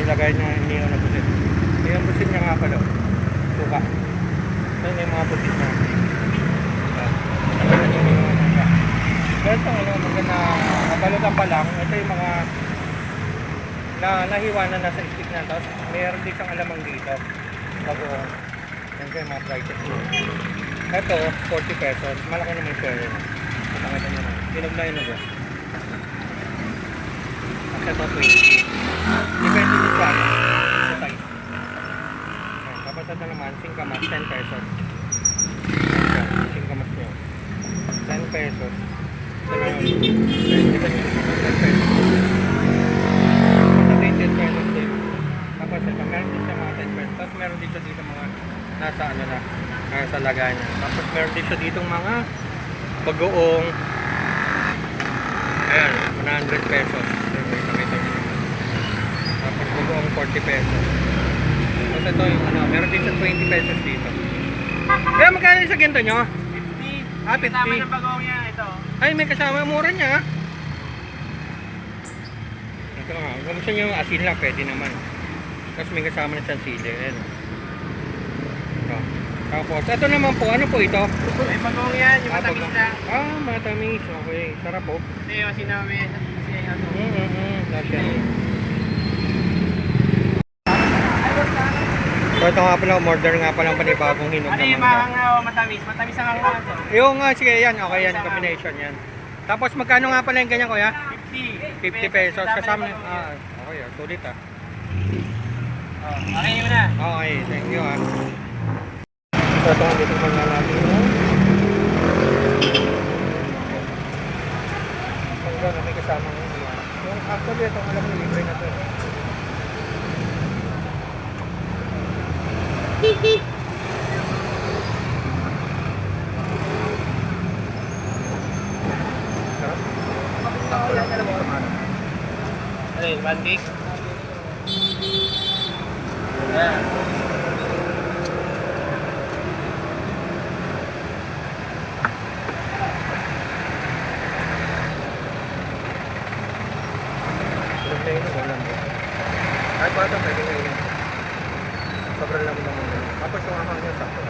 ilagay niya inihaw na busit. Yung busit niya nga pala. Suka. So may mga busit na. So ito ano, maganda nabalutan pa lang. Ito yung mga nahiwa na nasa stick na. Tapos mayroon din siyang alamang dito. Bagoong. Yan ko yung mga prices mo. Ito, 40 pesos. Malaki naman yung share. Pakita nyo na. Sinog na yun ba? Kasi ito 20. Depende din sa size. Tapos ito naman, singkamas, 10 pesos. Singkamas nyo. 10 pesos. Ito na yun. Ito nyo, 10 pesos. Ito din 10 pesos din. Tapos ito, meron din siya mga 10 pesos. Tapos meron din siya dito mga nasa ano na, nasa lagayan. Tapos meron din siya dito mga bagoong. Ayan, 100 pesos. Tapos bagoong 40 pesos. Tapos ito yung ano, meron din siya 20 pesos dito. Kaya magkano yung sa ginto nyo? 50. Ah, 50. Kasama ng bagoong niya, ito. Ay, may kasama, mura niya. Ito nga, kung gusto nyo yung asin lang, pwede naman. Tapos may kasama na siyang sili. Ayan. Ito. Tapos, ito naman po, ano po ito? May bagoong yan, yung matamis na. Ah, matamis. Okay, sarap po. Ito yung sinami. Nasya. So ito nga pala, order nga pala ng panibagong hinog Ano na yung mangga. mga matamis? Matamis ang hangaw ito. Yung nga, sige yan, okay yan, combination yan. Tapos magkano nga pala yung ganyan kuya? 50. 50 pesos, kasama, okay sulit Oh, okay yun na. Okay, thank you So ito nga dito mangga natin mangga na may kasama ng yung actually itong alam mo libre na to. Ano yun, one cake? Ayan. Kahit pa ito, pwede ngayon. Sobrang lang naman. Tapos yung ahang niya sakto.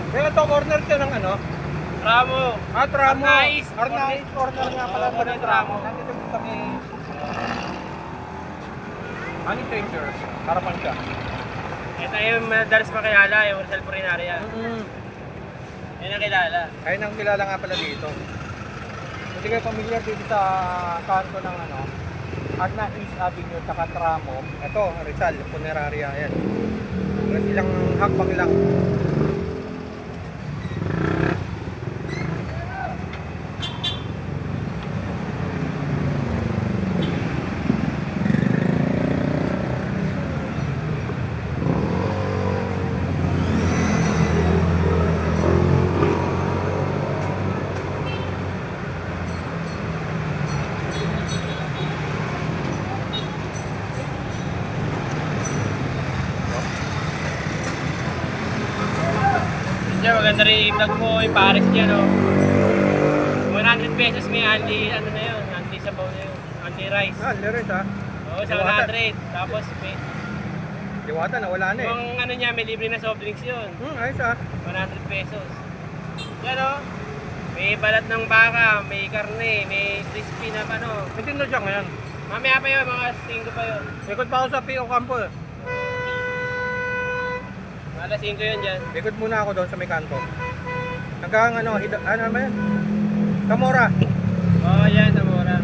Kaya ito, corner siya ng ano? Tramo. Tramo. Arnaiz. Arnaiz corner nga pala Oo, ng Tramo. Nandito po kami. Honey Changers. Harapan siya. Ito yung madalas makilala, yung Rizal Purinaria. Yan ang kilala. Ayun ang kilala nga pala dito. Hindi kayo familiar dito sa kanto ng ano, Arnaiz Avenue, saka Tramo. Ito, Rizal Funeraria. Ayan. Mas ilang hakbang lang. Diyan, maganda rin i-vlog mo yung pares niya, no? 100 pesos may anti, ano na yun, anti sabaw na yun, anti rice. Liris ha. Oo, sa 100. Tapos may, Diwata na, wala na eh. yung ano niya, may libre na soft drinks yun. Ayos ha. 100 pesos. Yan, o. May balat ng baka, may karne, may crispy na ano. May tindo siya ngayon. Mamaya pa yun, mga 5 pa yun. Ikot pa ako sa P.O. Campo eh. Alas 5 yun dyan. Ikot muna ako doon sa may kanto. Hanggang ano, ano ba yan? Kamora. Oo, yan, Zamora.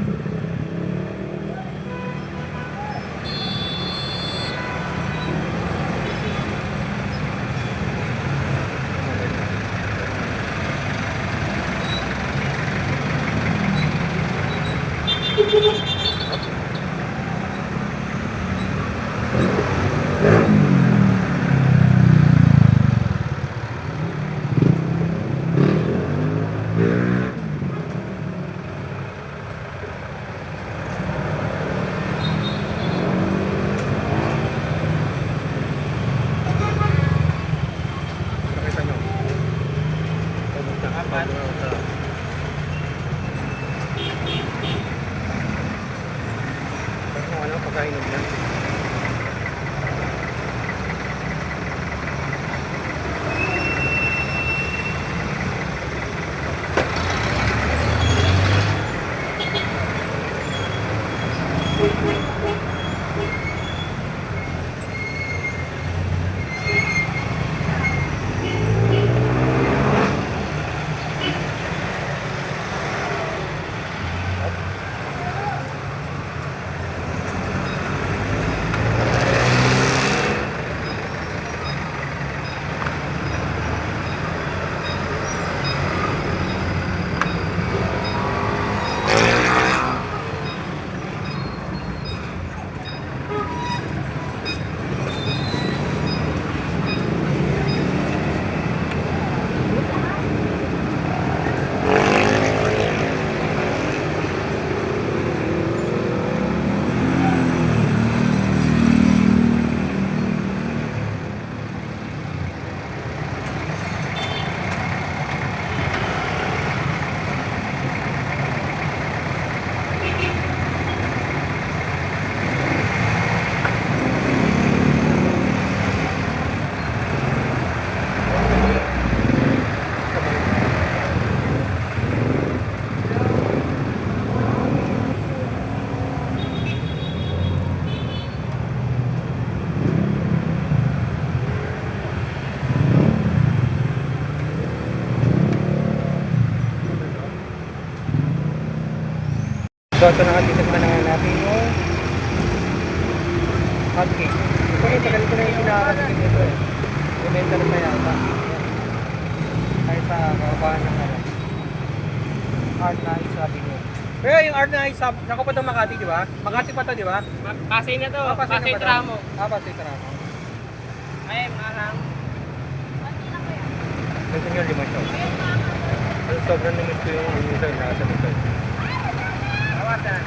Apat. Ano, pagkainom na. So ito na, titignan na nga natin yung hot cake. Ito yung tagal ko na yung pinakakatigin nito eh. Rementa na pa yata. Ay sa kabahan ng ano. Art na isabi nyo. Pero yung art na isabi, naku pa ito Makati, di ba? Makati pa ito, di ba? Pasay na to. Pasay Pasay na ba ito? tramo. Pasay tramo. Ay, marang. Ito nyo, 5 siya. Pero sobrang namis ko yung user na sa nito.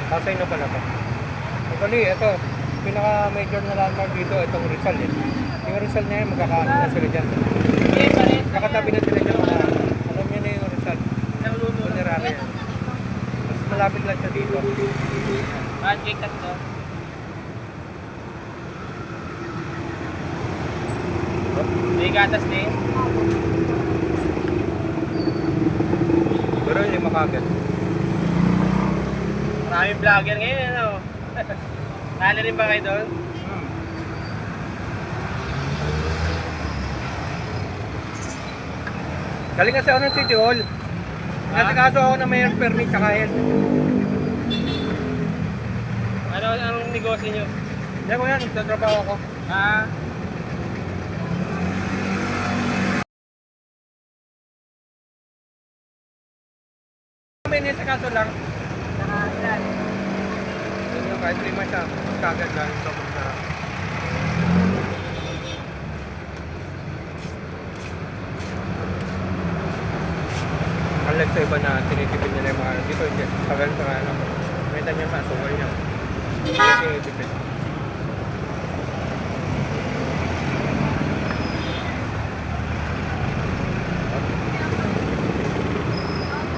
Pasay na pala ito. Actually, ito. Pinaka-major na landmark dito, itong Rizal eh. Yung Rizal na yun, magkakaano na sila dyan. Hindi pa rin. Nakatabi na sila dyan. Alam niyo na yung Rizal. Vulnerable. Mas malapit lang siya dito. Pancake tatlo. May gatas din. Pero hindi makagad. Maraming vlogger ngayon, ano? Nali rin ba kayo doon? Galing kasi ako ng City Hall. Nasikaso ako ng mayor permit tsaka health. Ano ang negosyo nyo? Yan ko yan, nagtatrabaho ako. Ah, May nasikaso lang. Yun yung kahit 3 months siya, kagad lang. Sobrang sarap. Unlike sa iba na tinitipid nila yung mga ano, dito hindi. Tagal sa ano. May tanya pa, sukal niya. Hindi tinitipid.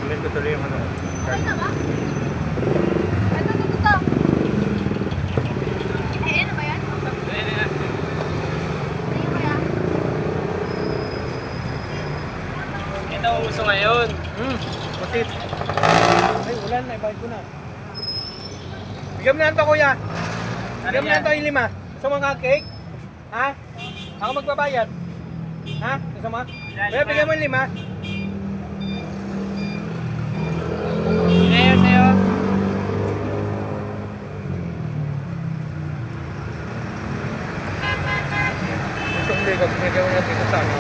Ulit ko tuloy yung ano. Card. pwede na. Ito ang uso ngayon. Putit. Ay, ulan na. Ibahid ko na. Bigyan mo na ito, kuya. Bigyan mo na ito yung 5. Gusto mo nga cake? Ha? Ako magbabayad. Ha? Gusto mo? Kuya, bigyan mo yung 5. Sa'yo, sa'yo. Gusto mo dito. Bigyan mo na dito sa ano.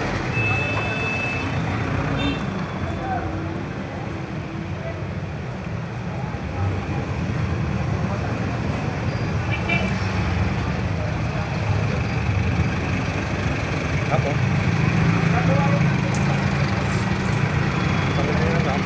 Ako. Ako na yun, ah.